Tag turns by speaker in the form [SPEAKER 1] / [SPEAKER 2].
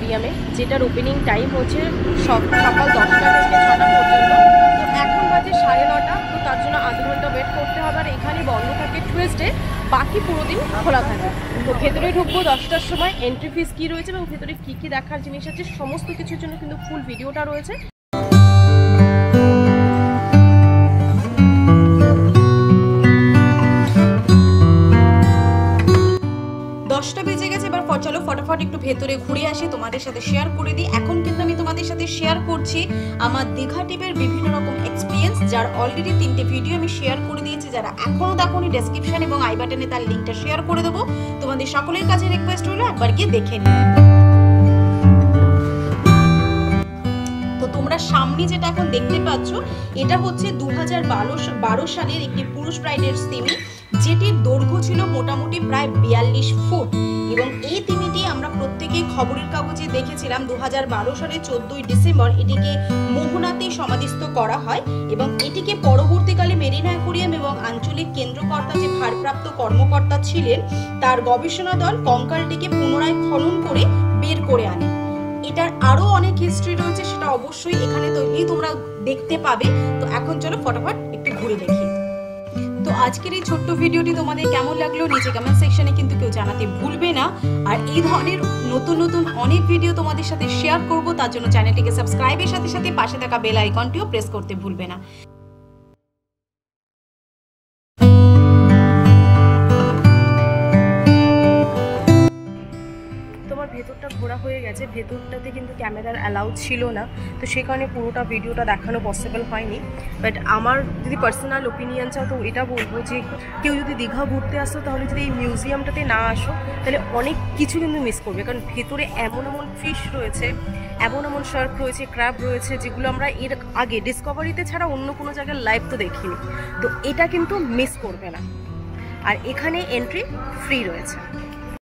[SPEAKER 1] অ্যাকোয়ারিয়ামে, যেটার opening time হচ্ছে সকাল 10টা থেকে 6টা পর্যন্ত। তো এখন বাজে 9:30, তো তার জন্য আধ ঘন্টা ওয়েট করতে হবে। আর এখানে বন্ধ থাকে টুয়েসডে, বাকি পুরো দিন খোলা থাকে। তো ভেতরে ঢুকবো 10টার সময়। এন্ট্রি ফিস কী রয়েছে এবং ভেতরে কী কী দেখার জিনিস আছে সমস্ত কিছুর জন্য কিন্তু ফুল ভিডিওটা রয়েছে। 10টা বেজে গেছে, এবার চলো ফটাফট একটু ভেতরে ঘুরে আসি, তোমাদের সাথে শেয়ার করে দিই। এখন কিন্তু আমি তোমাদের সাথে শেয়ার করছি আমার দীঘা ট্রিপের বিভিন্ন রকম এক্সপিরিয়েন্স, যার অলরেডি 3টে ভিডিও আমি শেয়ার করে দিয়েছি। যারা এখনো দেখোনি, ডেসক্রিপশন এবং আই বাটনে তার লিঙ্কটা শেয়ার করে দেবো। তোমাদের সকলের কাছে রিকোয়েস্ট হলো একবার গিয়ে দেখে নিই। তো তোমরা সামনে যেটা এখন দেখতে পাচ্ছ, এটা হচ্ছে 2012 সালের একটি পুরুষ ব্রাইডের তিমি, যেটির দৈর্ঘ্য ছিল মোটামুটি প্রায় 42 ফুট। এবং এই তিমিটি আমরা প্রত্যেকেই খবরের কাগজে দেখেছিলাম। 2012 সালের 14ই ডিসেম্বর এটিকে মোহনাতে সমাধিস্থ করা হয় এবং এটিকে পরবর্তীকালে মেরিনা অ্যাকোয়ারিয়াম এবং আঞ্চলিক কেন্দ্রকর্তা যে ভারপ্রাপ্ত কর্মকর্তা ছিলেন, তার গবেষণা দল কঙ্কালটিকে পুনরায় খনন করে বের করে আনে। এটার আরো অনেক হিস্ট্রি রয়েছে, সেটা অবশ্যই এখানে তৈরি তোমরা দেখতে পাবে। তো এখন চলো ফটাফট একটু ঘুরে দেখি। তো আজকের এই ছোট্ট ভিডিওটি তোমাদের কেমন লাগলো নিচে কমেন্ট সেকশনে কিন্তু কেউ জানাতে ভুলবে না। আর এই ধরনের নতুন নতুন অনেক ভিডিও তোমাদের সাথে শেয়ার করব, তার জন্য চ্যানেলটিকে সাবস্ক্রাইবের সাথে সাথে পাশে থাকা বেল আইকনটিও প্রেস করতে ভুলবে না। ভেতরটা ঘোরা হয়ে গেছে, ভেতরটাতে কিন্তু ক্যামেরার অ্যালাউড ছিল না, তো সেই কারণে পুরোটা ভিডিওটা দেখানো পসিবল হয়নি। বাট আমার যদি পার্সোনাল ওপিনিয়ন চাও তো এটা বলবো যে কেউ যদি দীঘা ঘুরতে আসো, তাহলে যদি এই মিউজিয়ামটাতে না আসো তাহলে অনেক কিছু কিন্তু মিস করবে। কারণ ভেতরে এমন এমন ফিশ রয়েছে, এমন এমন শার্ক রয়েছে, ক্র্যাব রয়েছে, যেগুলো আমরা এর আগে ডিসকভারিতে ছাড়া অন্য কোনো জায়গায় লাইভ তো দেখিনি। তো এটা কিন্তু মিস করবে না। আর এখানে এন্ট্রি ফ্রি রয়েছে।